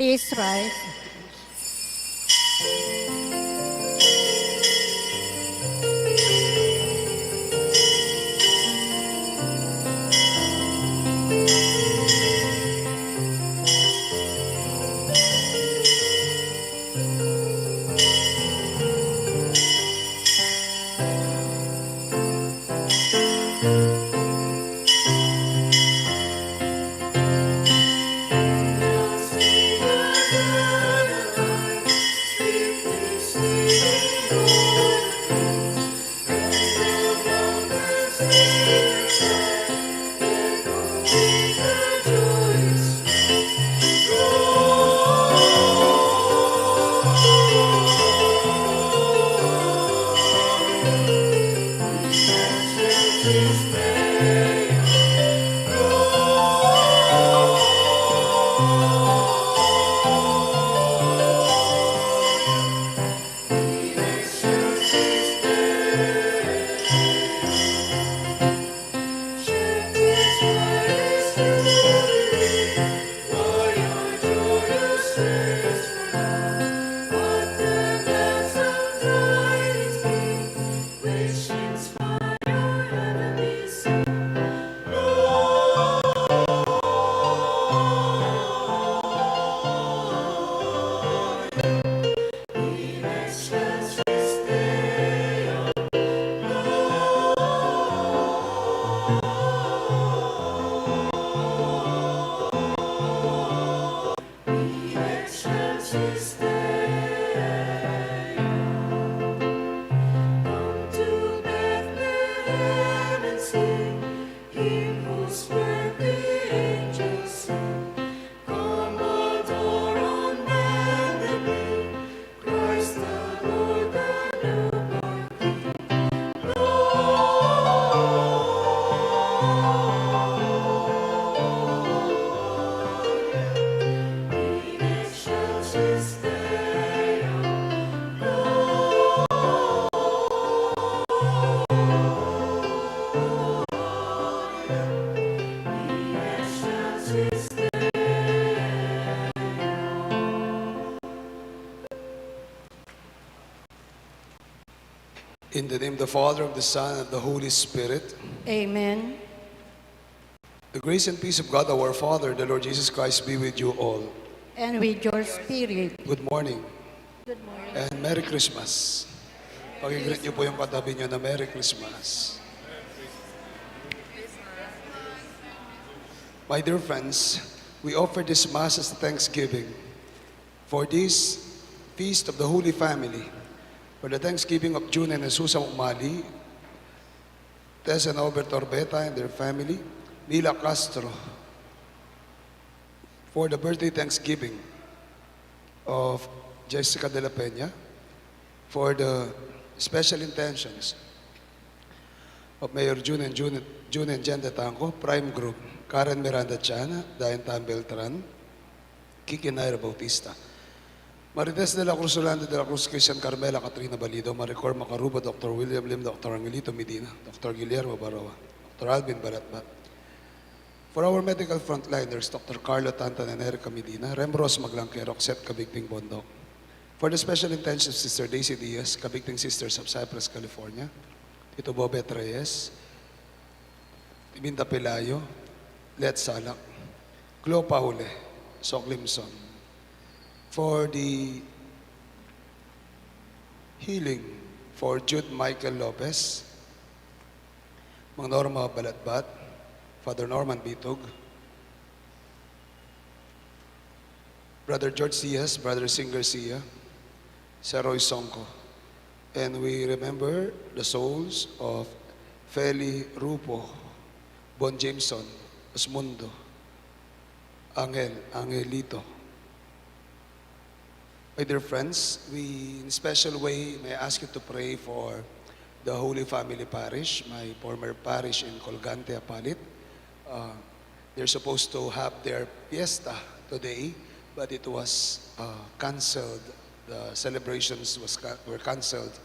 Please rise. In the name of the Father, of the Son, and of the Holy Spirit. Amen. The grace and peace of God our Father, the Lord Jesus Christ, be with you all. And with your spirit. Good morning. Good morning. And Merry Christmas. Pag-greet niyo po yung katabi niyo na Merry Christmas. My dear friends, we offer this Mass as a thanksgiving for this feast of the Holy Family, for the Thanksgiving of June and Jesus Umali, Tess and Albert Orbeta and their family, Mila Castro, for the birthday Thanksgiving of Jessica de la Peña, for the special intentions of Mayor June and Jen de Tango, Prime Group, Karen Miranda Chana, Diane Tan Beltran, Kiki Naira Bautista, Marites de la Cruz, Orlando de la Cruz, Christian Carmela, Katrina Balido, Maricor Macaruba, Dr. William Lim, Dr. Angelito Medina, Dr. Guillermo Baroa, Dr. Alvin Baratbat. For our medical frontliners, Dr. Carlo Tantan and Erica Medina, Rembros Maglangkero, Seth Kabigting Bondok. For the special intentions, Sister Daisy Diaz, Kabigting Sisters of Cypress, California, Tito Bobet Reyes, Timinda Pelayo, Let Salak, Glo Paule, Sok Limson. For the healing for Jude Michael Lopez, Mang Norma Balatbat, Father Norman Bitog, Brother George Sias, Brother Singer Sia, Seroy Songko. And we remember the souls of Feli Rupo, Bon Jameson, Osmundo, Angelito. My dear friends, we in a special way may ask you to pray for the Holy Family Parish, my former parish in Colgante, Apalit. They're supposed to have their fiesta today, but it was canceled. The celebrations were canceled.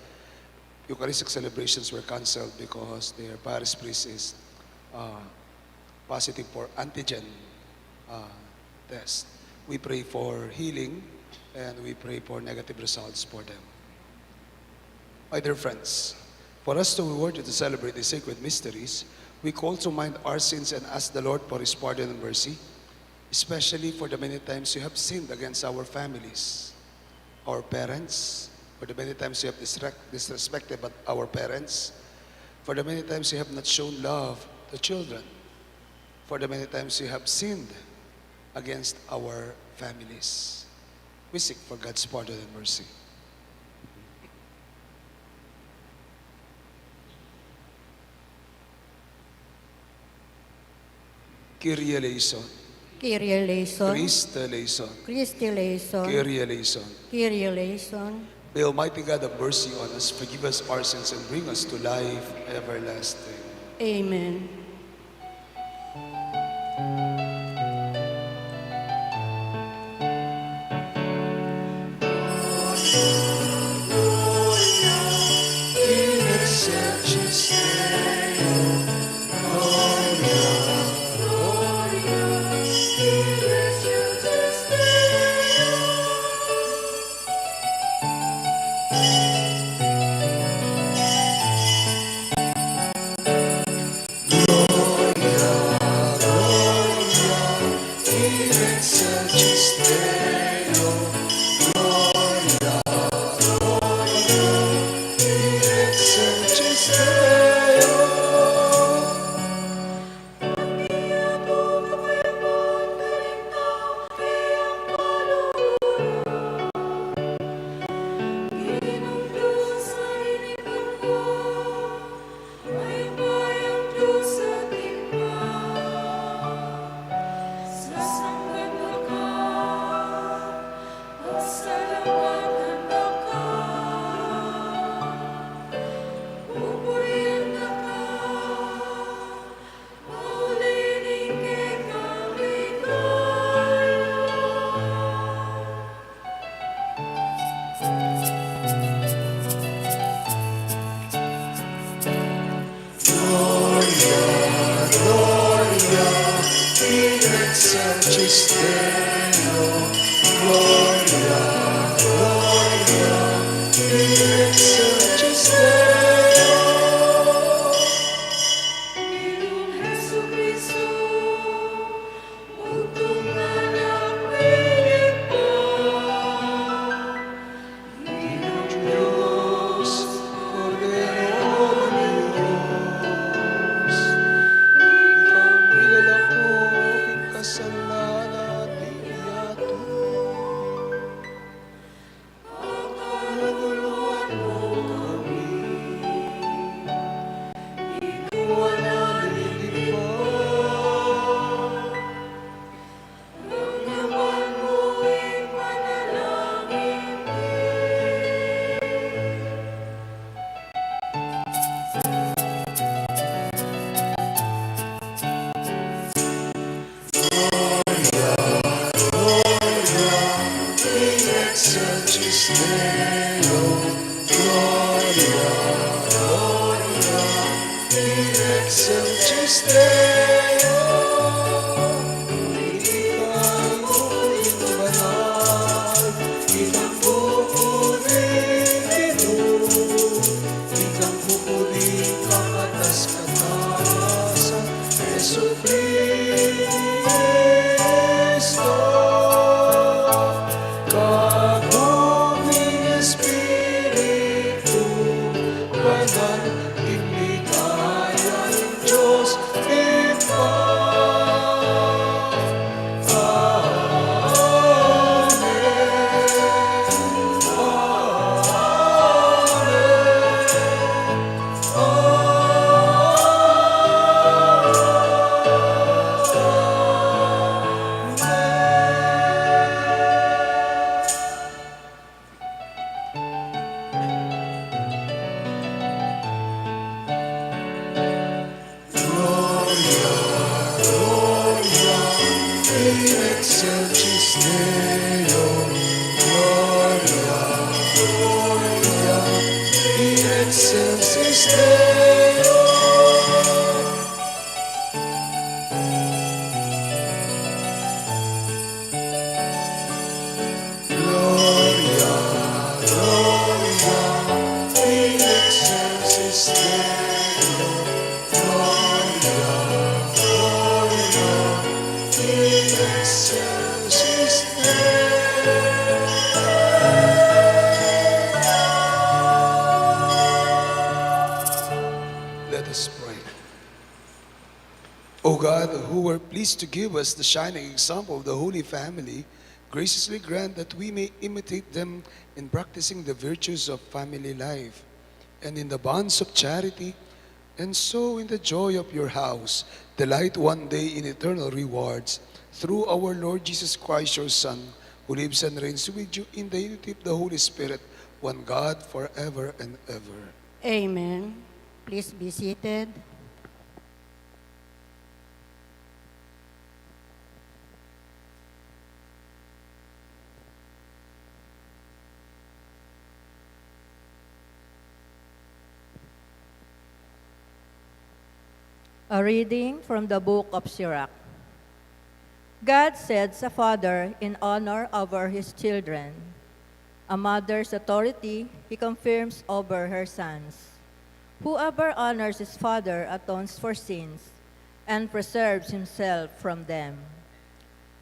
Eucharistic celebrations were canceled because their parish priest is positive for antigen test. we pray for healing, and we pray for negative results for them. My dear friends, for us to be worthy to celebrate the sacred mysteries, we call to mind our sins and ask the Lord for His pardon and mercy, especially for the many times you have sinned against our families, our parents, for the many times you have disrespected our parents, for the many times you have not shown love to children, for the many times you have sinned against our families. We seek for God's pardon and mercy. Kyrie eleison, Kyrie eleison. Christe eleison, Christe eleison. Kyrie eleison. Kyrie eleison. May Almighty God have mercy on us, forgive us our sins, and bring us to life everlasting. Amen. God, who were pleased to give us the shining example of the Holy Family, graciously grant that we may imitate them in practicing the virtues of family life and in the bonds of charity, and so in the joy of your house, delight one day in eternal rewards through our Lord Jesus Christ, your Son, who lives and reigns with you in the unity of the Holy Spirit, one God, forever and ever. Amen. Please be seated. A reading from the book of Sirach. God sets a father in honor over his children. A mother's authority he confirms over her sons. Whoever honors his father atones for sins and preserves himself from them.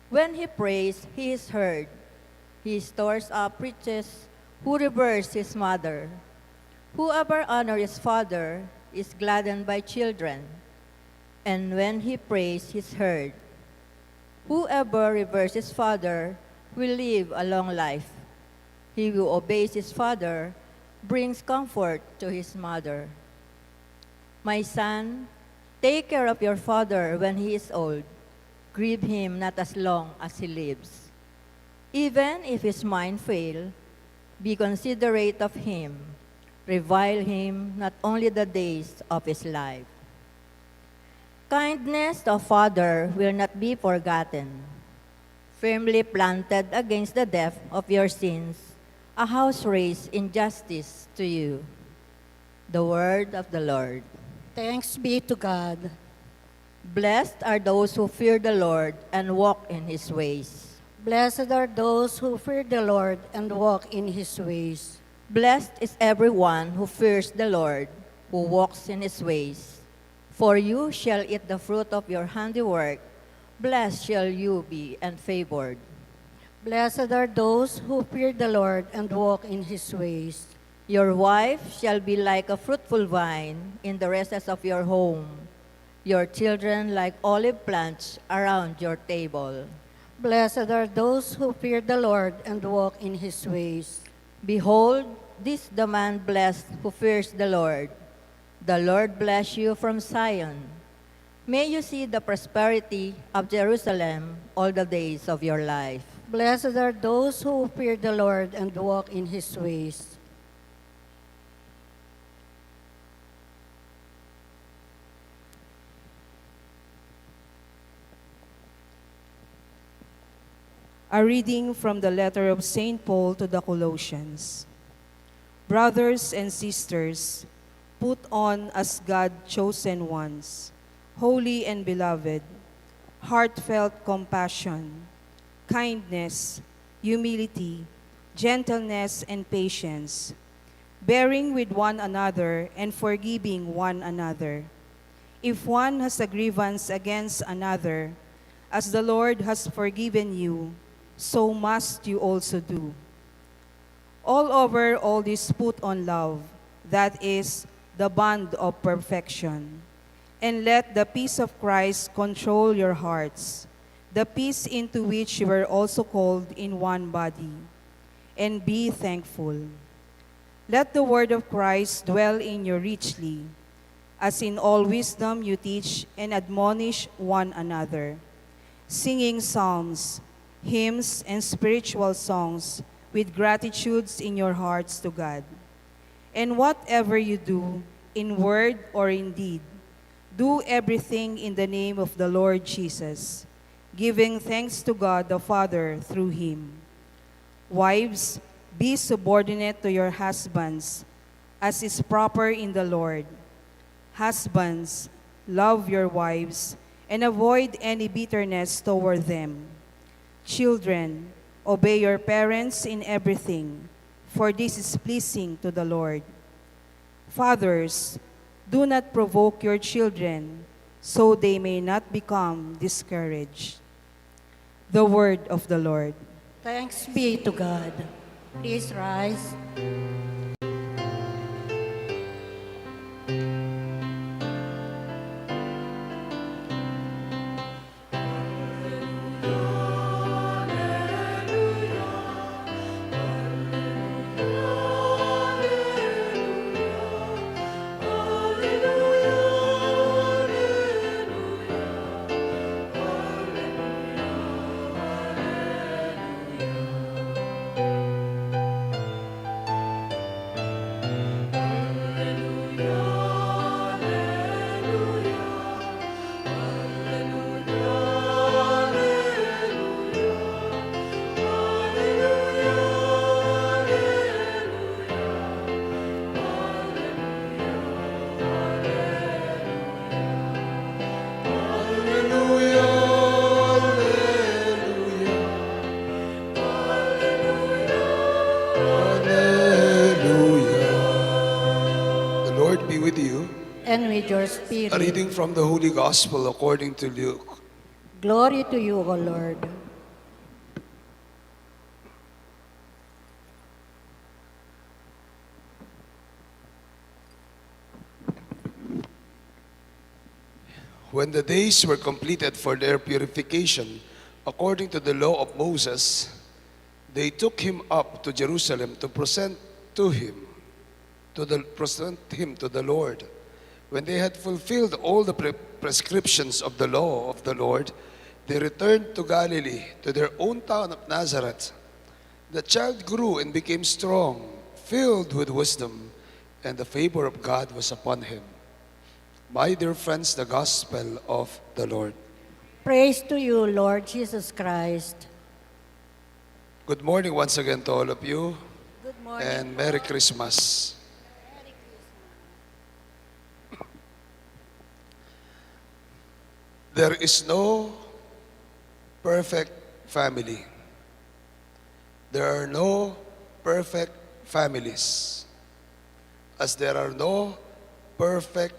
When he prays, he is heard. He stores up riches who reveres his mother. Whoever honors his father is gladdened by children, and when he prays, he is heard. Whoever reveres his father will live a long life. He who obeys his father brings comfort to his mother. My son, take care of your father when he is old. Grieve him not as long as he lives. Even if his mind fail, be considerate of him. Revile him not only the days of his life. Kindness to a father will not be forgotten. Firmly planted against the depth of your sins, a house raised in justice to you. The word of the Lord. Thanks be to God. Blessed are those who fear the Lord and walk in his ways. Blessed are those who fear the Lord and walk in his ways. Blessed is everyone who fears the Lord, who walks in his ways. For you shall eat the fruit of your handiwork. Blessed shall you be and favored. Blessed are those who fear the Lord and walk in his ways. Your wife shall be like a fruitful vine in the recesses of your home, your children like olive plants around your table. Blessed are those who fear the Lord and walk in his ways. Behold, this the man blessed who fears the Lord. The Lord bless you from Zion. May you see the prosperity of Jerusalem all the days of your life. Blessed are those who fear the Lord and walk in his ways. A reading from the letter of St. Paul to the Colossians. Brothers and sisters, put on as God-chosen ones, holy and beloved, heartfelt compassion, kindness, humility, gentleness, and patience, bearing with one another and forgiving one another. If one has a grievance against another, as the Lord has forgiven you, so must you also do. All over all this put on love, that is, the bond of perfection. And let the peace of Christ control your hearts, the peace into which you were also called in one body. And be thankful. Let the word of Christ dwell in you richly, as in all wisdom you teach and admonish one another, singing psalms, hymns, and spiritual songs with gratitudes in your hearts to God. And whatever you do, in word or in deed, do everything in the name of the Lord Jesus, giving thanks to God the Father through him. Wives, be subordinate to your husbands, as is proper in the Lord. Husbands, love your wives, and avoid any bitterness toward them. Children, obey your parents in everything, for this is pleasing to the Lord. Fathers, do not provoke your children, so they may not become discouraged. The word of the Lord. Thanks be to God. Please rise. and with your A spirit. reading from the Holy Gospel according to Luke. Glory to you, O Lord. When the days were completed for their purification, according to the law of Moses, they took him up to Jerusalem to present him to the Lord. When they had fulfilled all the prescriptions of the law of the Lord, they returned to Galilee, to their own town of Nazareth. The child grew and became strong, filled with wisdom, and the favor of God was upon him. My dear friends, the gospel of the Lord. Praise to you, Lord Jesus Christ. Good morning once again to all of you, Good morning. and Merry Christmas. There is no perfect family. There are no perfect families, as there are no perfect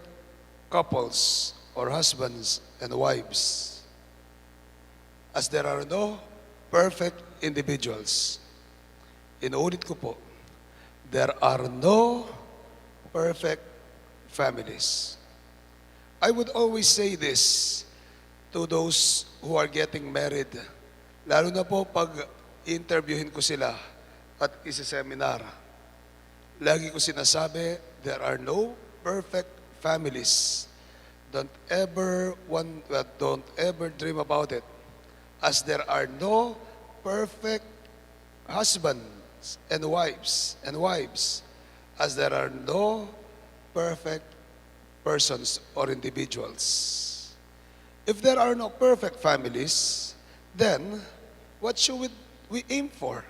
couples or husbands and wives, as there are no perfect individuals. Inuulit ko po, there are no perfect families. I would always say this to those who are getting married, lalo na po pag interviewin ko sila at isa-seminar. Lagi ko sinasabi, there are no perfect families. Don't ever dream about it, as there are no perfect husbands and wives, as there are no perfect persons or individuals. If there are no perfect families, then what should we aim for?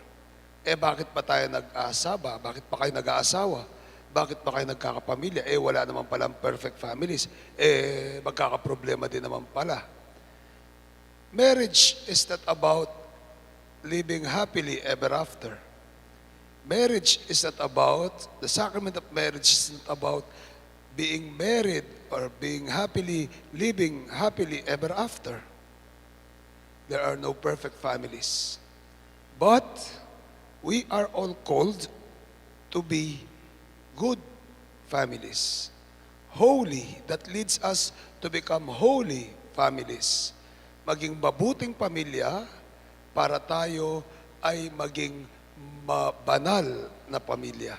Bakit pa tayo nag-aasaba? Bakit pa kayo nag-aasawa? Bakit pa kayo nagkakapamilya? Wala naman palang perfect families. Magkakaproblema din naman pala. Marriage is not about living happily ever after. Marriage is not about, the sacrament of marriage is not about being married or living happily ever after. There are no perfect families. But we are all called to be good families. Holy, that leads us to become holy families. Maging mabuting pamilya para tayo ay maging banal na pamilya.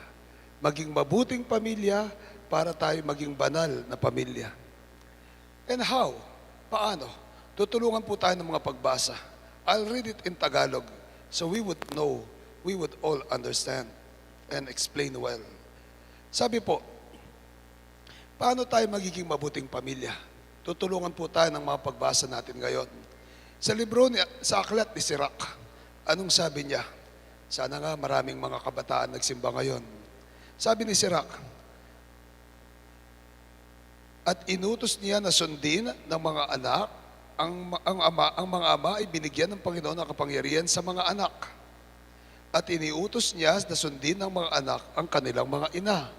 Maging mabuting pamilya para tayo maging banal na pamilya. And how? Paano? Tutulungan po tayo ng mga pagbasa. I'll read it in Tagalog so we would know, we would all understand and explain well. Sabi po, paano tayo magiging mabuting pamilya? Tutulungan po tayo ng mga pagbasa natin ngayon. Sa sa aklat ni Sirach, anong sabi niya? Sana nga maraming mga kabataan nagsimba ngayon. Sabi ni Sirach, at inutos niya na sundin ng mga anak, ang mga ama ay binigyan ng Panginoon ng kapangyarihan sa mga anak. At iniutos niya na sundin ng mga anak ang kanilang mga ina.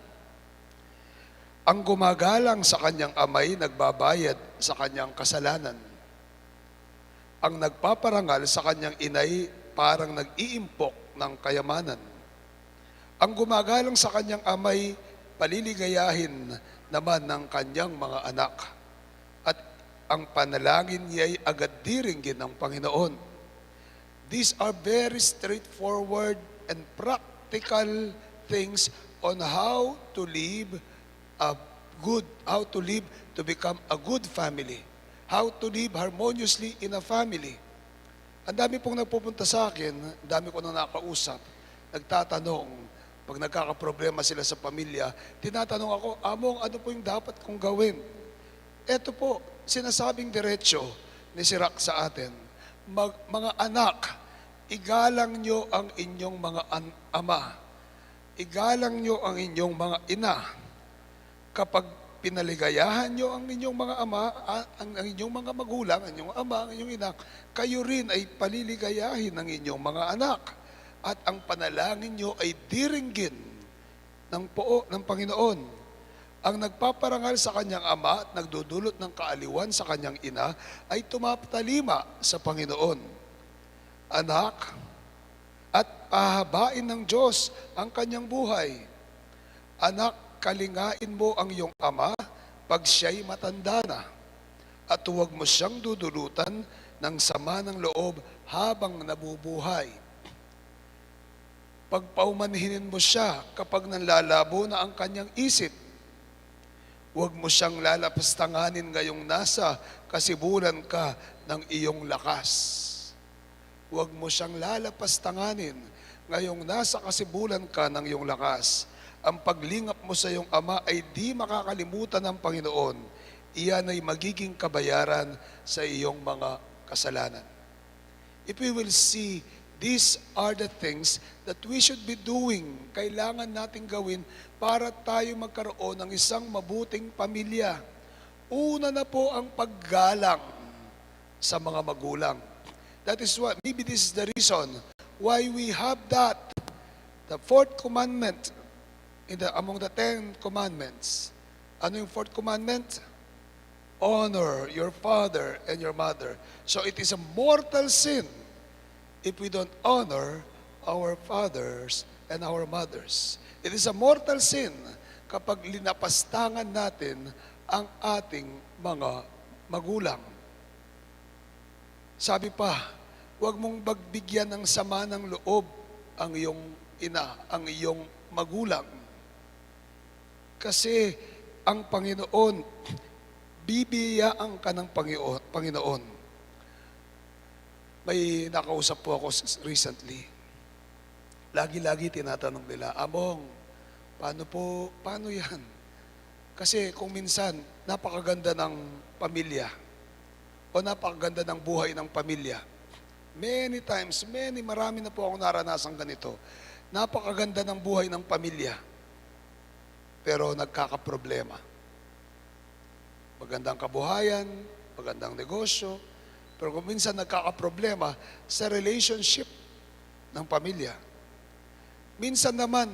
Ang gumagalang sa kanyang amay nagbabayad sa kanyang kasalanan. Ang nagpaparangal sa kanyang inay parang nag-iimpok ng kayamanan. Ang gumagalang sa kanyang amay paliligayahin naman ng kanyang mga anak. At ang panalangin niya'y agad diringgin ng Panginoon. These are very straightforward and practical things on how to live to become a good family. How to live harmoniously in a family. Ang dami pong nagpupunta sa akin, ang dami ko nang nakausap, nagtatanong, pag nagkakaproblema sila sa pamilya, tinatanong ako, Among, ano po yung dapat kong gawin? Ito po, sinasabing diretsyo ni Sirach sa atin, mga anak, igalang nyo ang inyong mga ama. Igalang nyo ang inyong mga ina. Kapag pinaligayahan nyo ang inyong mga ama, ang inyong mga magulang, ang inyong ama, ang inyong ina, kayo rin ay paliligayahin ng inyong mga anak. At ang panalangin nyo ay diringgin ng Panginoon. Ang nagpaparangal sa kanyang ama at nagdudulot ng kaaliwan sa kanyang ina ay tumatalima sa Panginoon. Anak, at pahabain ng Diyos ang kanyang buhay. Anak, kalingain mo ang iyong ama pag siya'y matanda na, at huwag mo siyang dudulutan ng sama ng loob habang nabubuhay. Pagpaumanhinin mo siya kapag nanlalabo na ang kanyang isip. Huwag mo siyang lalapastanganin ngayong nasa kasibulan ka ng iyong lakas. Huwag mo siyang lalapastanganin ngayong nasa kasibulan ka ng iyong lakas. Ang paglingap mo sa iyong ama ay di makakalimutan ng Panginoon. Iyan ay magiging kabayaran sa iyong mga kasalanan. If we will see, these are the things that we should be doing. Kailangan nating gawin para tayo magkaroon ng isang mabuting pamilya. Una na po ang paggalang sa mga magulang. That is what, maybe this is the reason why we have that. The fourth commandment among the 10 commandments. Ano yung fourth commandment? Honor your father and your mother. So it is a mortal sin if we don't honor our fathers and our mothers. It is a mortal sin kapag linapastangan natin ang ating mga magulang. Sabi pa, huwag mong bagbigyan ng sama ng loob ang iyong ina, ang iyong magulang. Kasi ang Panginoon, bibiyaan ka ng Panginoon. May nakausap po ako recently. Lagi-lagi tinatanong nila, Among, paano yan? Kasi kung minsan, napakaganda ng pamilya o napakaganda ng buhay ng pamilya. Many times, marami na po akong naranasang ganito. Napakaganda ng buhay ng pamilya, pero nagkakaproblema. Magandang kabuhayan, magandang negosyo, pero kung minsan nagkakaproblema sa relationship ng pamilya. Minsan naman,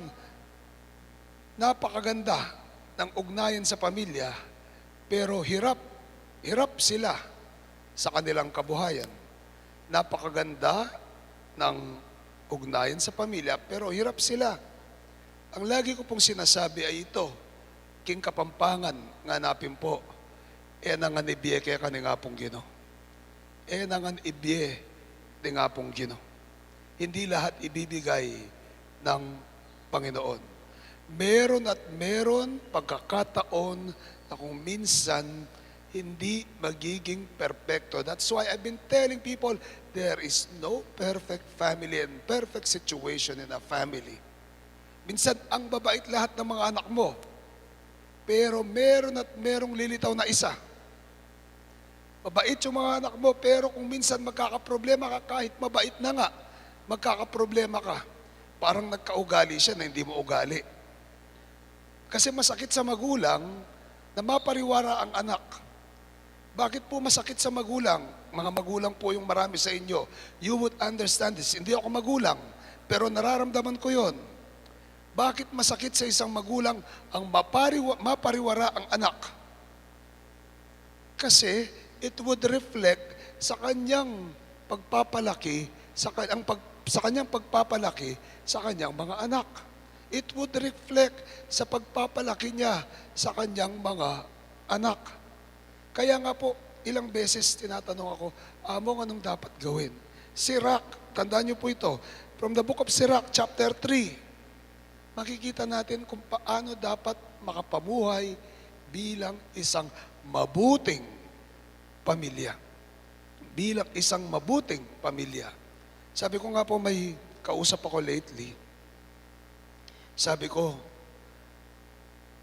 napakaganda ng ugnayan sa pamilya, pero hirap sila sa kanilang kabuhayan. Napakaganda ng ugnayan sa pamilya, pero hirap sila. Ang lagi ko pong sinasabi ay ito, king kapampangan nga napin po, nangan ibye kaya ka ni nga pong Gino. Nangan ibye ni nga pong Gino. Hindi lahat ibibigay ng Panginoon. Meron at meron pagkakataon na kung minsan hindi magiging perfecto. That's why I've been telling people, there is no perfect family and perfect situation in a family. Minsan, ang babait lahat ng mga anak mo, pero meron at merong lilitaw na isa. Mabait yung mga anak mo, pero kung minsan magkakaproblema ka, kahit mabait na nga, magkakaproblema ka. Parang nagkaugali siya na hindi mo ugali. Kasi masakit sa magulang na mapariwara ang anak. Bakit po masakit sa magulang? Mga magulang po yung marami sa inyo. You would understand this. Hindi ako magulang, pero nararamdaman ko yon. Bakit masakit sa isang magulang ang mapariwara ang anak? Kasi it would reflect sa kanyang pagpapalaki, sa kanyang pagpapalaki sa kanyang mga anak. It would reflect sa pagpapalaki niya sa kanyang mga anak. Kaya nga po, ilang beses tinatanong ako, Among, anong dapat gawin? Sirach, tandaan niyo po ito, from the book of Sirach, chapter 3, makikita natin kung paano dapat makapamuhay bilang isang mabuting pamilya. Bilang isang mabuting pamilya. Sabi ko nga po, may kausap ako lately. Sabi ko,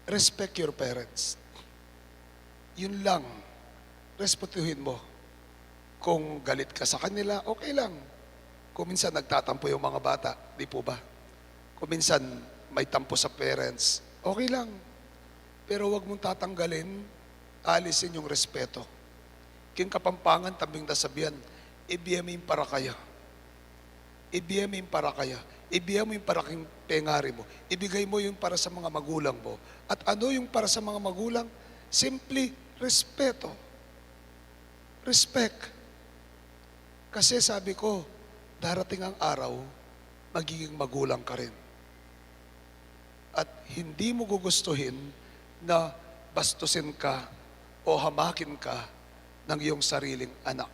respect your parents. Yun lang. Respetuhin mo. Kung galit ka sa kanila, okay lang. Kung minsan nagtatampo yung mga bata, di po ba? Kung minsan may tampo sa parents, okay lang. Pero wag mong tatanggalin, alisin yung respeto. King kapampangan, tabing nasabihan, ibiyemim para kaya. ibigay mo yung para kaya. Ibigay mo yung para kang pengari mo. Ibigay mo yung para sa mga magulang mo. At ano yung para sa mga magulang? Simply, respeto. Respect. Kasi sabi ko, darating ang araw, magiging magulang ka rin. At hindi mo gugustuhin na bastusin ka o hamakin ka ng iyong sariling anak.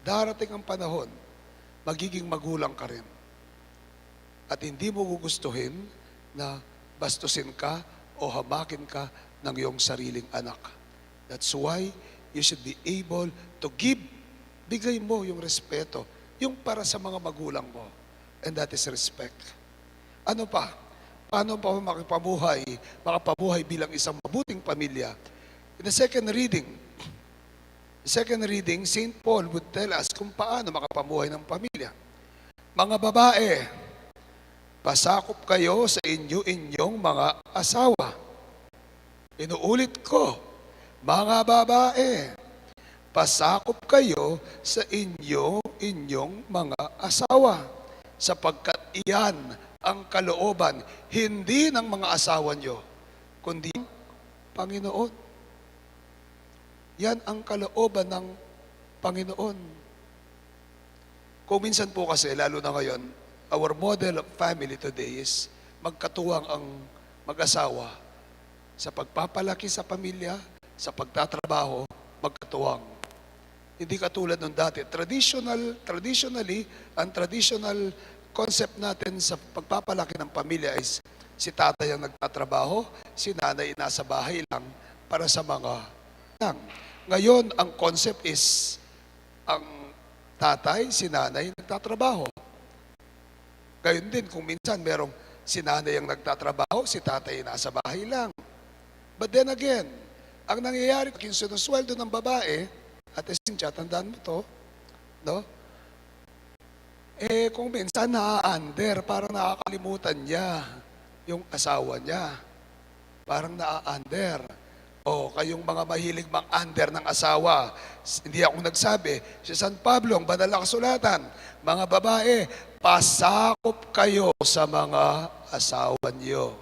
Darating ang panahon, magiging magulang ka rin. At hindi mo gugustuhin na bastusin ka o hamakin ka ng iyong sariling anak. That's why you should be able to give. Bigay mo yung respeto, yung para sa mga magulang mo. And that is respect. Ano pa? Paano pa makapabuhay bilang isang mabuting pamilya? In the second reading, St. Paul would tell us kung paano makapabuhay ng pamilya. Mga babae, pasakop kayo sa inyong mga asawa. Inuulit ko, mga babae, pasakop kayo sa inyong mga asawa, sapagkat iyan ang kalooban, hindi ng mga asawa nyo, kundi ng Panginoon. Yan ang kalooban ng Panginoon. Kung minsan po kasi, lalo na ngayon, our model of family today is magkatuwang ang mag-asawa sa pagpapalaki sa pamilya, sa pagtatrabaho, magkatuwang. Hindi katulad nung dati. Traditionally, ang traditional concept natin sa pagpapalaki ng pamilya is si tatay ang nagtatrabaho, si nanay nasa bahay lang para sa mga lang. Ngayon, ang concept is ang tatay, si nanay nagtatrabaho. Gayon din kung minsan merong si nanay ang nagtatrabaho, si tatay nasa bahay lang. But then again, ang nangyayari kung sinusweldo ng babae, at Cynthia, tandaan mo to, no? Kung minsan naa-under, parang nakakalimutan niya yung asawa niya. Parang naa-under. O kayong mga mahilig mang-under ng asawa, hindi ako nagsabi, si San Pablo, ang banal na kasulatan, mga babae, pasakop kayo sa mga asawa niyo.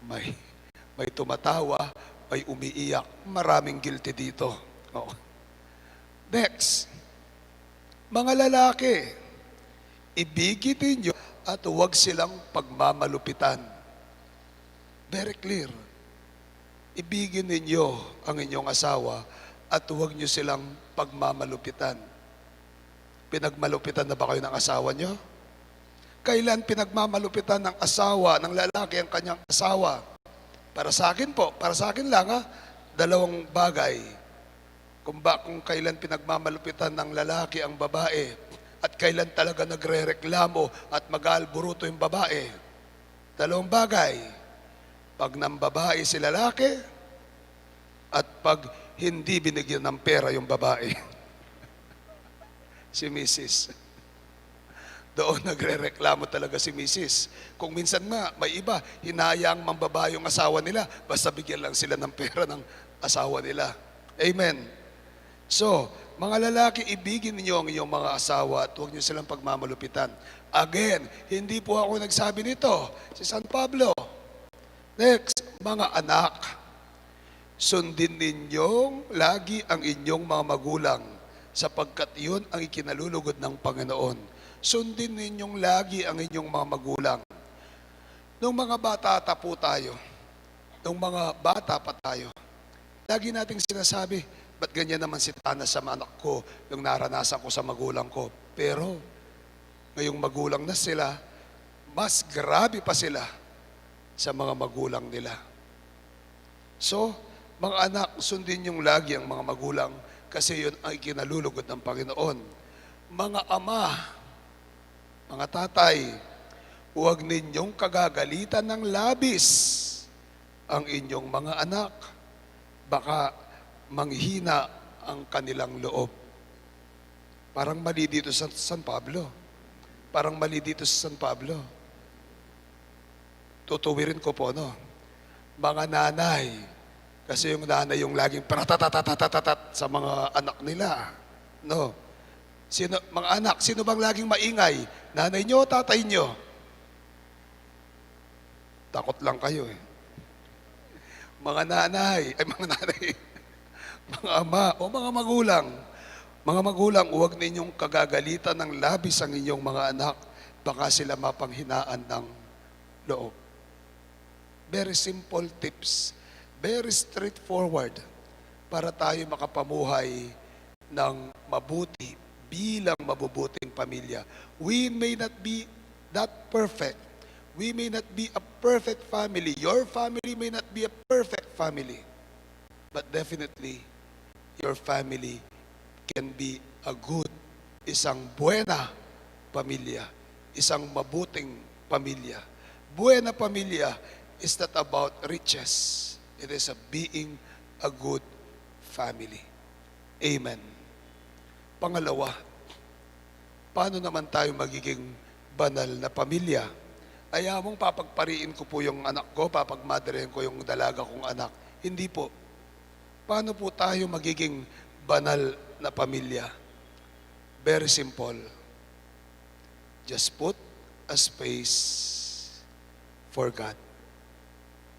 May tumatawa, may umiiyak. Maraming guilty dito. Oh. Next, mga lalaki, ibigin ninyo at huwag silang pagmamalupitan. Very clear. Ibigin ninyo ang inyong asawa at huwag nyo silang pagmamalupitan. Pinagmalupitan na ba kayo ng asawa nyo? Kailan pinagmamalupitan ng asawa, ng lalaki ang kanyang asawa? Para sa akin po, para sa akin lang dalawang bagay. Kung kailan pinagmamalupitan ng lalaki ang babae at kailan talaga nagrereklamo at mag-aalburuto yung babae. Dalawang bagay. Pag nang babae si lalaki at pag hindi binigyan ng pera yung babae. Si Mrs. Doon nagrereklamo talaga si Mrs. Kung minsan nga, may iba, hinayang mambabae yung asawa nila, basta bigyan lang sila ng pera ng asawa nila. Amen. So, mga lalaki, ibigin niyo ang iyong mga asawa at huwag niyo silang pagmamalupitan. Again, hindi po ako nagsabi nito. Si San Pablo. Next, mga anak, sundin ninyong lagi ang inyong mga magulang sapagkat yun ang ikinalulugod ng Panginoon. Sundin ninyong lagi ang inyong mga magulang. Nung mga bata po tayo, nung mga bata pa tayo, lagi nating sinasabi, ba't ganyan naman si Tana sa anak ko, yung naranasan ko sa magulang ko. Pero, ngayong magulang na sila, mas grabe pa sila sa mga magulang nila. So, mga anak, sundin yung lagi ang mga magulang kasi yun ang ikinalulugod ng Panginoon. Mga ama, mga tatay, huwag ninyong kagagalitan ng labis ang inyong mga anak. Baka manghina ang kanilang loob. Parang mali dito sa San Pablo. Parang mali dito sa San Pablo. Tutuwirin ko po, no? Mga nanay, kasi yung nanay yung laging paratatatatatatat sa mga anak nila. No? Sino, mga anak, sino bang laging maingay? Nanay nyo o tatay nyo? Takot lang kayo eh. Mga nanay, mga nanay, mga ama o mga magulang. Mga magulang, huwag ninyong kagagalitan ng labis ang inyong mga anak. Baka sila mapanghinaan ng loob. Very simple tips. Very straightforward para tayo makapamuhay ng mabuti bilang mabubuting pamilya. We may not be that perfect. We may not be a perfect family. Your family may not be a perfect family. But definitely, your family can be a good, isang buena pamilya, isang mabuting pamilya. Buena pamilya is not about riches. It is a being a good family. Amen. Pangalawa, paano naman tayo magiging banal na pamilya? Ayaw mong papagpariin ko po yung anak ko, papagmadrehin ko yung dalaga kong anak. Hindi po. Paano po tayo magiging banal na pamilya? Very simple. Just put a space for God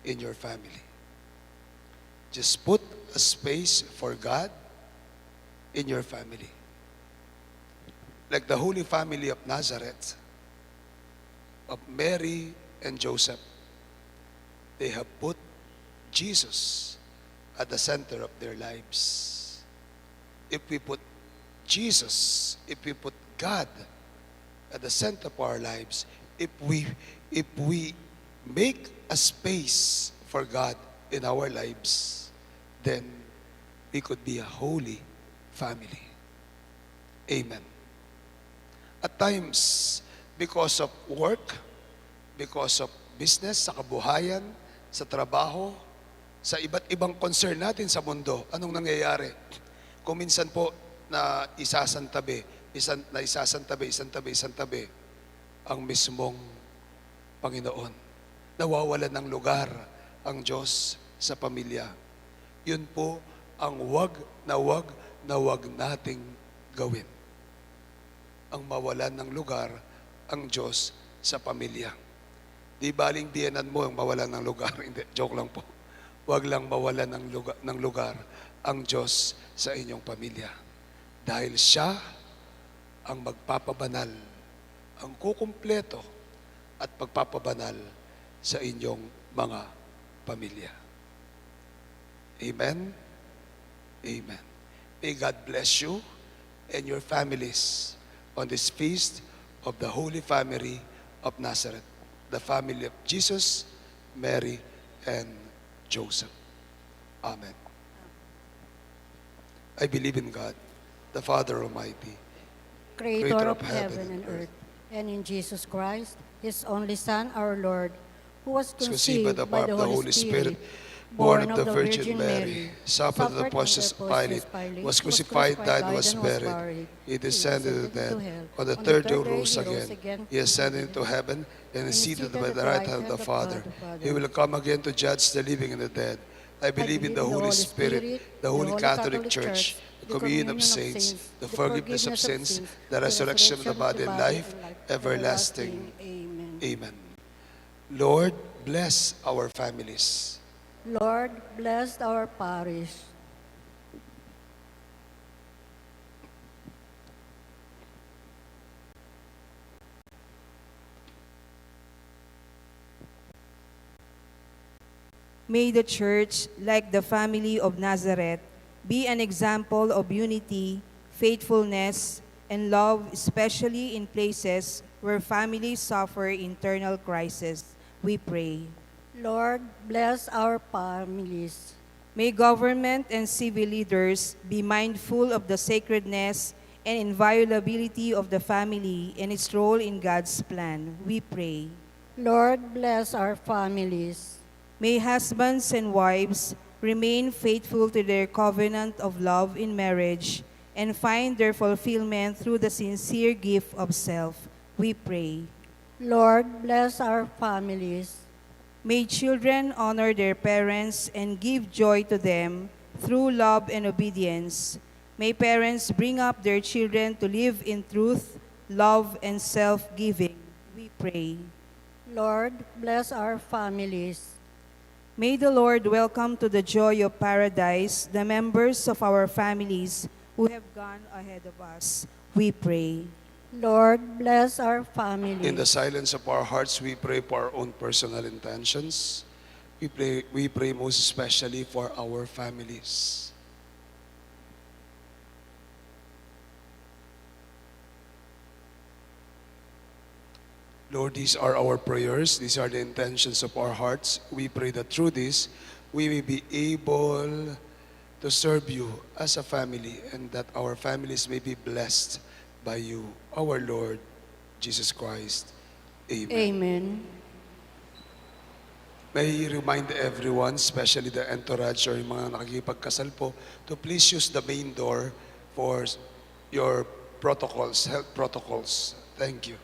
in your family. Just put a space for God in your family. Like the Holy Family of Nazareth, of Mary and Joseph, they have put Jesus at the center of their lives. If we put Jesus, if we put God at the center of our lives, if we make a space for God in our lives, then we could be a holy family. Amen. At times, because of work, because of business, sa kabuhayan, sa trabaho, sa iba't ibang concern natin sa mundo, anong nangyayari? Kung minsan po na isasantabi, ang mismong Panginoon. Nawawalan ng lugar ang Diyos sa pamilya. Yun po ang wag nating gawin. Ang mawalan ng lugar ang Diyos sa pamilya. Di baling biyenan mo ang mawalan ng lugar. Hindi, joke lang po. Huwag lang mawalan ng lugar ang Diyos sa inyong pamilya. Dahil Siya ang magpapabanal, ang kukumpleto at pagpapabanal sa inyong mga pamilya. Amen? Amen. May God bless you and your families on this feast of the Holy Family of Nazareth, the family of Jesus, Mary, and Joseph. Amen. I believe in God, the Father Almighty, Creator of heaven and earth, and in Jesus Christ, His only Son, our Lord, who was conceived by the Holy Spirit, born of the Virgin Mary, suffered under Pontius Pilate, was crucified, died, was buried. He descended to death. On the third day rose again. He ascended into heaven and is seated by the right hand of the Father. He will come again to judge the living and the dead. I believe in the Holy Spirit, the Holy Catholic Church, the communion of saints, the forgiveness of sins, the resurrection of the body and life, everlasting. Amen. Lord, bless our families. Lord, bless our parish. May the Church, like the family of Nazareth, be an example of unity, faithfulness, and love, especially in places where families suffer internal crisis. We pray. Lord, bless our families. May government and civil leaders be mindful of the sacredness and inviolability of the family and its role in God's plan. We pray. Lord, bless our families. May husbands and wives remain faithful to their covenant of love in marriage and find their fulfillment through the sincere gift of self. We pray. Lord, bless our families. May children honor their parents and give joy to them through love and obedience. May parents bring up their children to live in truth, love, and self-giving, we pray. Lord, bless our families. May the Lord welcome to the joy of paradise the members of our families who have gone ahead of us, we pray. Lord, bless our families. In the silence of our hearts, we pray for our own personal intentions. We pray most especially for our families. Lord, these are our prayers. These are the intentions of our hearts. We pray that through this, we may be able to serve you as a family and that our families may be blessed by you, our Lord Jesus Christ. Amen. Amen. May I remind everyone, especially the entourage or yung mga nakikipagkasal po, to please use the main door for your protocols, health protocols. Thank you.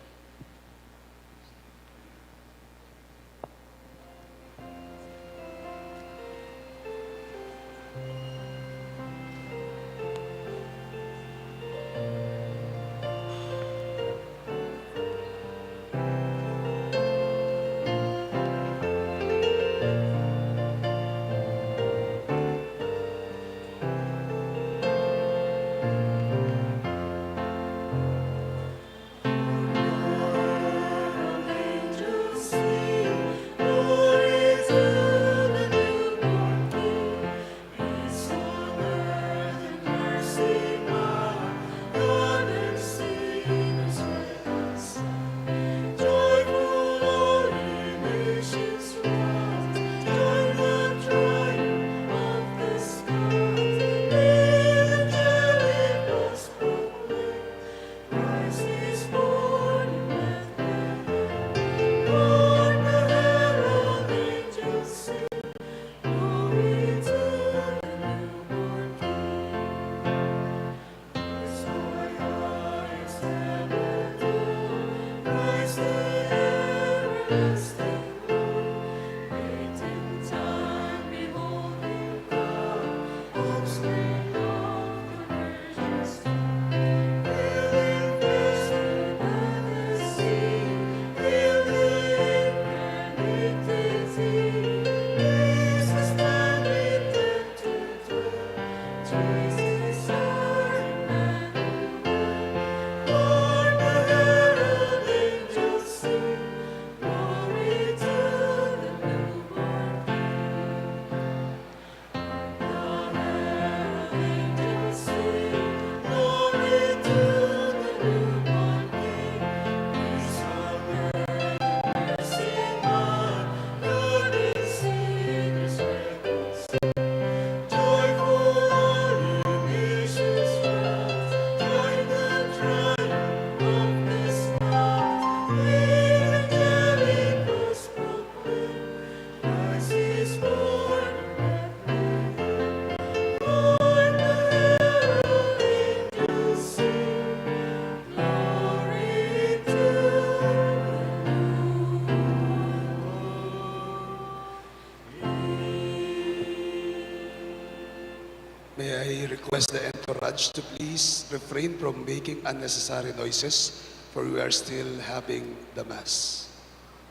May I request the entourage to please refrain from making unnecessary noises for we are still having the Mass.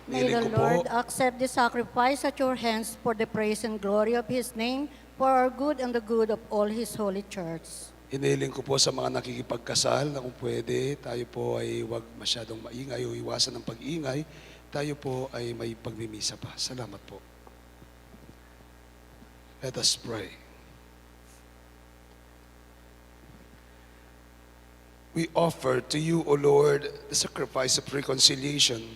May the Hinihiling ko po, Lord accept the sacrifice at your hands for the praise and glory of His name, for our good and the good of all His holy church. hinihiling ko po sa mga nakikipagkasal na kung pwede, tayo po ay huwag masyadong maingay o iwasan ng pag-ingay, tayo po ay may pagmimisa pa. Salamat po. Let us pray. We offer to you, O Lord, the sacrifice of reconciliation,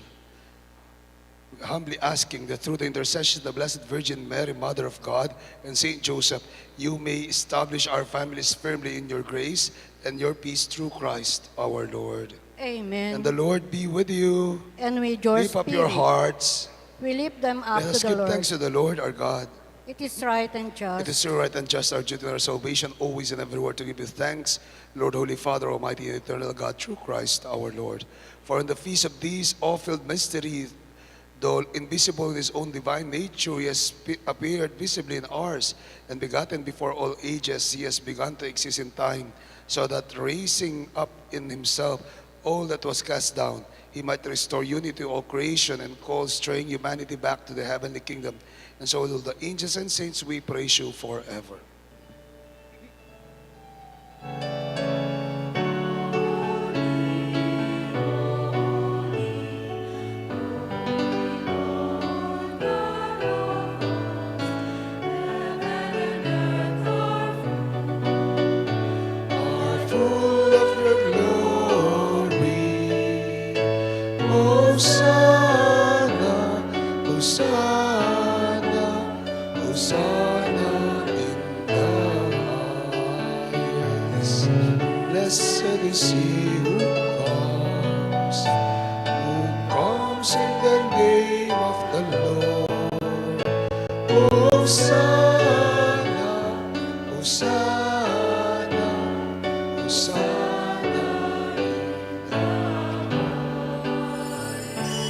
humbly asking that through the intercession of the Blessed Virgin Mary, Mother of God, and Saint Joseph, you may establish our families firmly in your grace and your peace through Christ our Lord. Amen. And the Lord be with you. And with your Lift up spirit, your hearts. we lift them up Let to us the give Lord. thanks to the Lord our God. It is right and It is just. your right and just, our duty and our salvation, always and everywhere to give you thanks, Lord, Holy Father, Almighty and Eternal God, through Christ our Lord. For in the feast of these all-filled mystery, Though invisible in his own divine nature, he has appeared visibly in ours, and begotten before all ages, he has begun to exist in time, so that raising up in himself all that was cast down, he might restore unity to all creation and call straying humanity back to the heavenly kingdom. And so will the angels and saints, we praise you forever. Blessed is he who comes in the name of the Lord. Hosanna, Hosanna, Hosanna in the highest.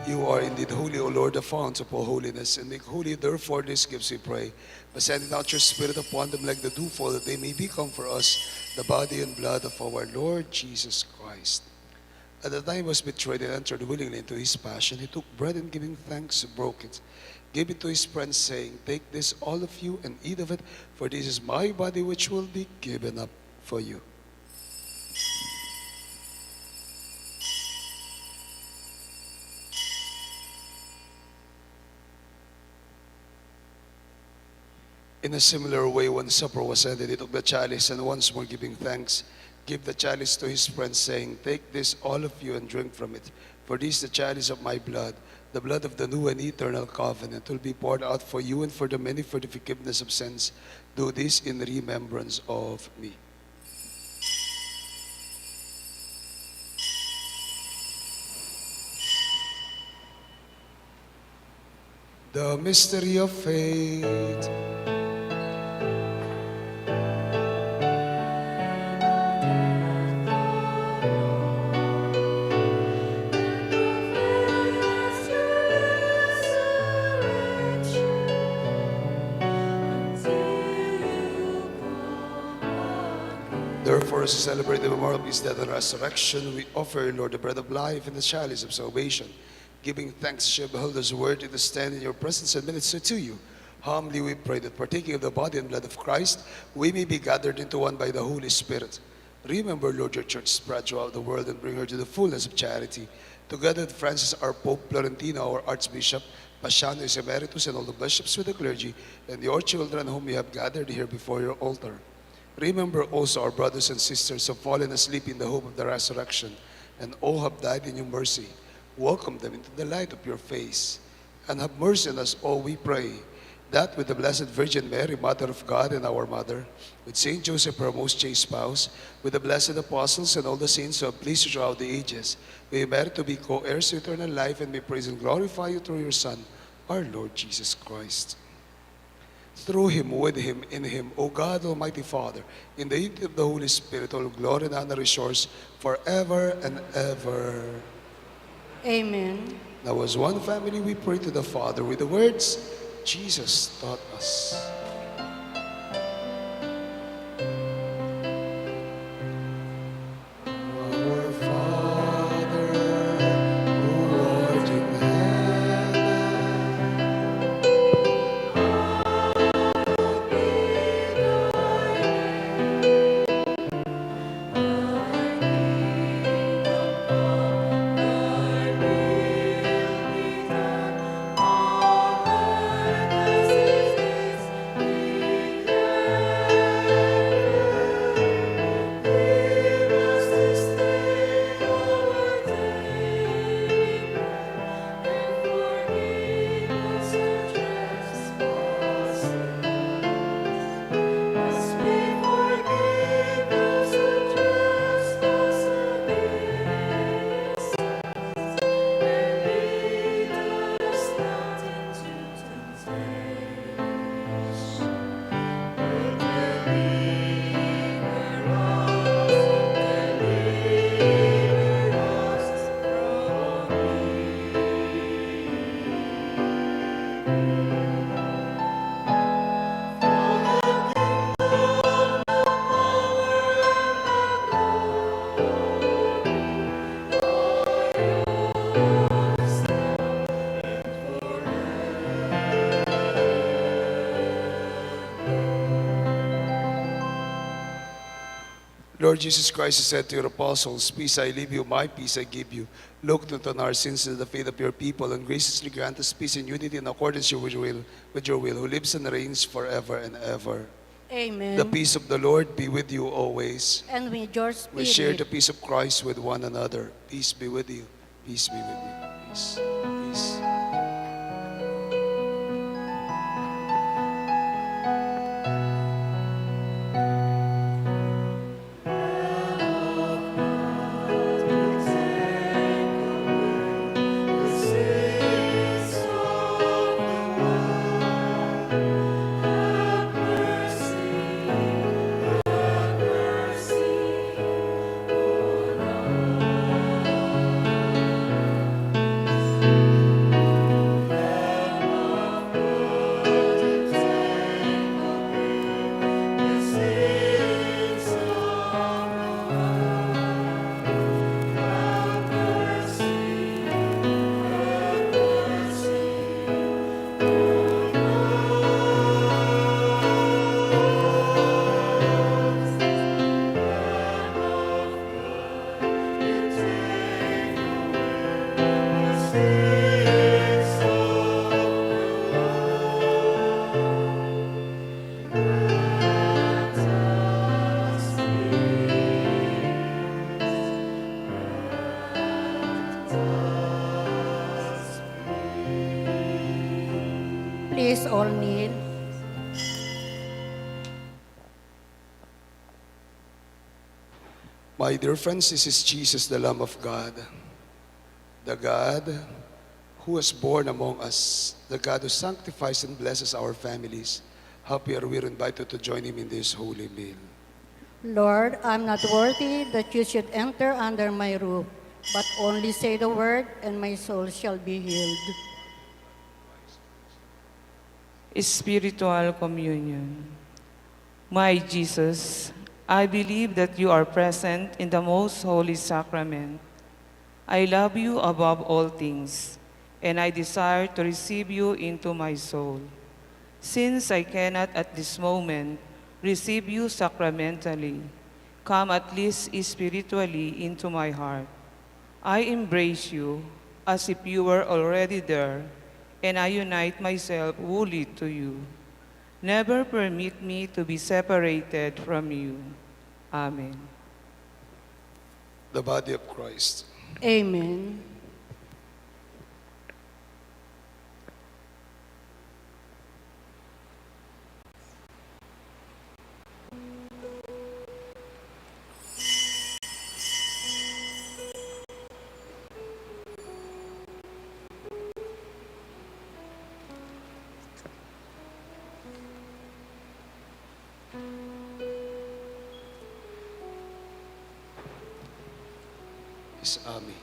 You are indeed holy, O Lord, the fount of all holiness, and make holy therefore these gifts, we pray, by sending out your Spirit upon them like the dewfall, that they may become for us the body and blood of our Lord Jesus Christ. At the time he was betrayed and entered willingly into his passion, he took bread and giving thanks, broke it, gave it to his friends, saying, "Take this, all of you, and eat of it, for this is my body which will be given up for you." In a similar way, when supper was ended, he took the chalice, and once more giving thanks, gave the chalice to his friends, saying, "Take this, all of you, and drink from it. For this is the chalice of my blood, the blood of the new and eternal covenant, will be poured out for you and for the many for the forgiveness of sins. Do this in remembrance of me." The mystery of faith. Therefore, as we celebrate the memorial of his death and resurrection, we offer, Lord, the bread of life and the chalice of salvation, giving thanks as you have beheld us worthy to stand in your presence and minister to you. Humbly we pray that, partaking of the body and blood of Christ, we may be gathered into one by the Holy Spirit. Remember, Lord, your church spread throughout the world and bring her to the fullness of charity. Together with Francis, our Pope, Florentino, our Archbishop, Paciano, his emeritus, and all the bishops with the clergy, and your children whom we have gathered here before your altar. Remember also our brothers and sisters who have fallen asleep in the hope of the resurrection, and all have died in your mercy. Welcome them into the light of your face, and have mercy on us all, we pray, that with the Blessed Virgin Mary, Mother of God and our Mother, with Saint Joseph, our most chaste spouse, with the blessed apostles and all the saints who have pleased you throughout the ages, we merit to be co-heirs to eternal life, and may praise and glorify you through your Son, our Lord Jesus Christ. Through him, with him, in him, O God, Almighty Father, in the unity of the Holy Spirit, all glory and honor is yours forever and ever. Amen. Now as one family we pray to the Father with the words Jesus taught us. Our Father, who art in heaven, Lord Jesus Christ has said to your apostles, "Peace I leave you, my peace I give you. Look not on our sins and the faith of your people, and graciously grant us peace and unity in accordance with your will, who lives and reigns forever and ever." Amen. The peace of the Lord be with you always. And with your We share spirit. the peace of Christ with one another. Peace be with you. Peace be with you. Peace. Peace. Please all kneel. My dear friends, this is Jesus, the Lamb of God, the God who was born among us, the God who sanctifies and blesses our families. Happy are we invited to join him in this holy meal. Lord, I'm not worthy that you should enter under my roof, but only say the word, and my soul shall be healed. Spiritual communion. My Jesus, I believe that you are present in the most holy sacrament. I love you above all things, and I desire to receive you into my soul. Since I cannot at this moment receive you sacramentally, come at least spiritually into my heart. I embrace you as if you were already there, and I unite myself wholly to you. Never permit me to be separated from you. Amen. The body of Christ. Amen. His army.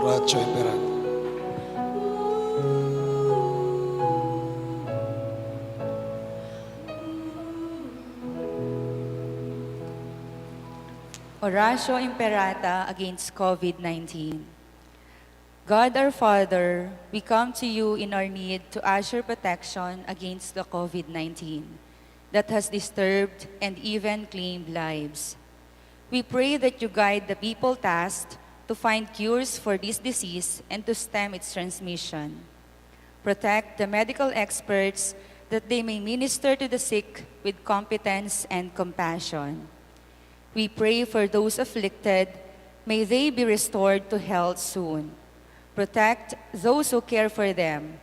Oratio Imperata. Oratio Imperata against COVID-19. God our Father, we come to you in our need to ask your protection against the COVID-19 that has disturbed and even claimed lives. We pray that you guide the people tasked to find cures for this disease and to stem its transmission. Protect the medical experts that they may minister to the sick with competence and compassion. We pray for those afflicted, may they be restored to health soon. Protect those who care for them.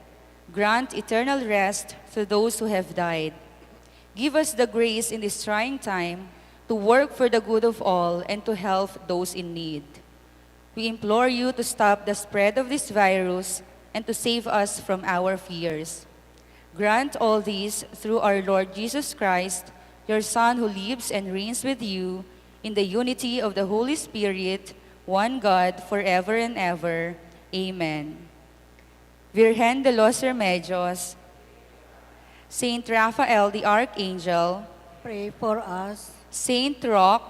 Grant eternal rest to those who have died. Give us the grace in this trying time to work for the good of all and to help those in need. We implore you to stop the spread of this virus and to save us from our fears. Grant all these through our Lord Jesus Christ, your Son who lives and reigns with you in the unity of the Holy Spirit, one God, forever and ever. Amen. Virgen de los Remedios, Saint Raphael the Archangel, Pray for us. Saint Roch,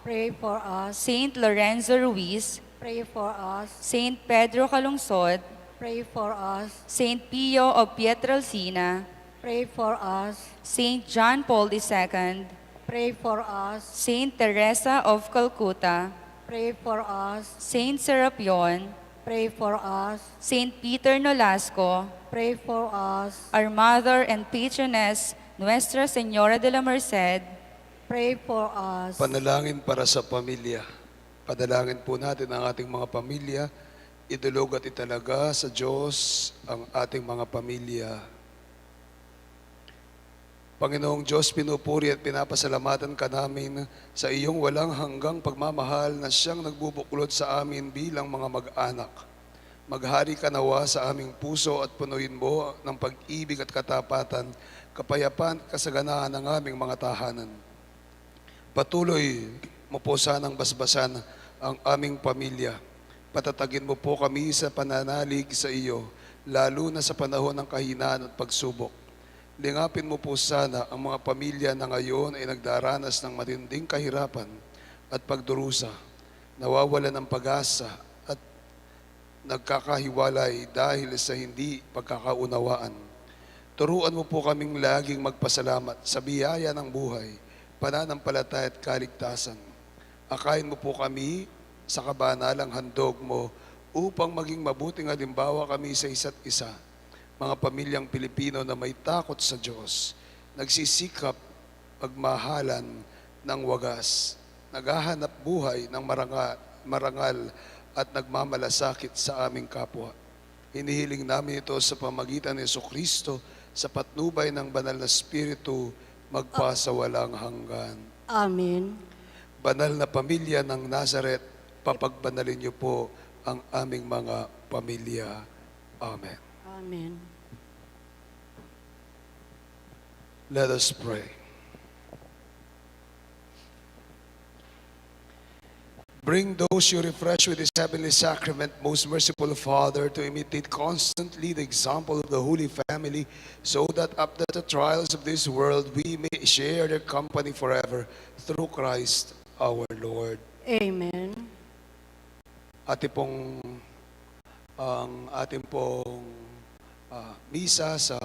Pray for us. Saint Lorenzo Ruiz, Pray for us. Saint Pedro Calungsod, Pray for us. Saint Pio of Pietrelcina, Pray for us. Saint John Paul II, Pray for us. Saint Teresa of Calcutta, Pray for us. Saint Serapion, Pray for us. Saint Peter Nolasco, Pray for us. our Mother and Patroness, Nuestra Señora de la Merced, Pray for us. Panalangin para sa pamilya. Padalangin po natin ang ating mga pamilya. Idulog at italaga sa Diyos ang ating mga pamilya. Panginoong Diyos, pinupuri at pinapasalamatan ka namin sa iyong walang hanggang pagmamahal na siyang nagbubuklod sa amin bilang mga mag-anak. Maghari ka nawa sa aming puso at punuin mo ng pag-ibig at katapatan, kapayapaan at kasaganaan ng aming mga tahanan. Patuloy mo po sanang basbasan ang aming pamilya. Patatagin mo po kami sa pananalig sa iyo, lalo na sa panahon ng kahinaan at pagsubok. Lingapin mo po sana ang mga pamilya na ngayon ay nagdaranas ng matinding kahirapan at pagdurusa, nawawalan ng pag-asa at nagkakahiwalay dahil sa hindi pagkakaunawaan. Turuan mo po kaming laging magpasalamat sa biyaya ng buhay, pananampalataya at kaligtasan. Akayin mo po kami sa kabanalang handog mo upang maging mabuting halimbawa kami sa isa't isa. Mga pamilyang Pilipino na may takot sa Diyos, nagsisikap pagmahalan ng wagas, naghahanap buhay ng marangal at nagmamalasakit sa aming kapwa. Hinihiling namin ito sa pamagitan ni Jesucristo sa patnubay ng banal na Espiritu magpasawalang hanggan. Amen. Banal na pamilya ng Nazaret, papagbanalin niyo po ang aming mga pamilya. Amen. Amen. Let us pray. Bring those you refresh with this heavenly sacrament, most merciful Father, to imitate constantly the example of the Holy Family, so that after the trials of this world, we may share their company forever, through Christ our Lord. Amen. Ang ating pong misa sa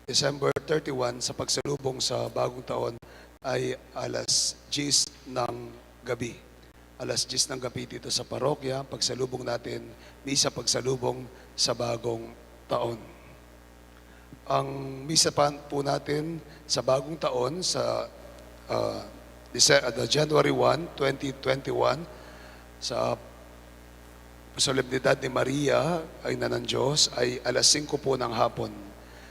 December 31 sa pagsalubong sa bagong taon ay alas 10 ng gabi. Alas 10 ng gabi dito sa parokya, pagsalubong natin, misa pagsalubong sa bagong taon. Ang misa po natin sa bagong taon sa January 1, 2021, sa solemnidad ni Maria ay na ng Diyos ay alas 5 po ng hapon.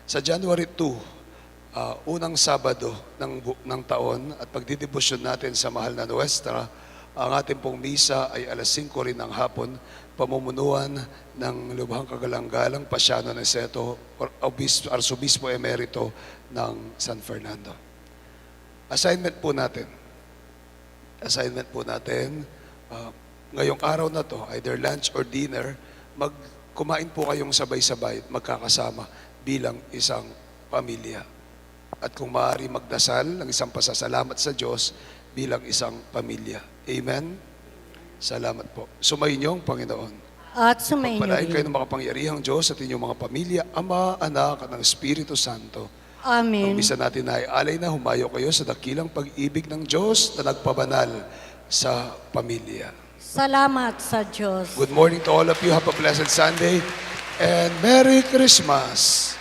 Sa January 2, unang Sabado ng taon at pagdidibusyon natin sa mahal na Nuestra, ang ating pong misa ay alas 5 rin ng hapon, pamumunuan ng lubhang kagalang-galang Pasyano Niceto, Arsobispo Emerito ng San Fernando. Assignment po natin, ngayong araw na to, either lunch or dinner, kumain po kayong sabay-sabay at magkakasama bilang isang pamilya. At kung maaari magdasal ng isang pasasalamat sa Diyos bilang isang pamilya. Amen? Salamat po. Sumayin ang Panginoon. At sumainyo Pagpalain kayo rin. ng makapangyarihang Diyos at inyong mga pamilya, Ama, Anak, at ng Espiritu Santo. Amen. Pagbisa natin na alay na humayo kayo sa dakilang pag-ibig ng Diyos na nagpabanal sa pamilya. Salamat sa Diyos. Good morning to all of you. Have a blessed Sunday and Merry Christmas.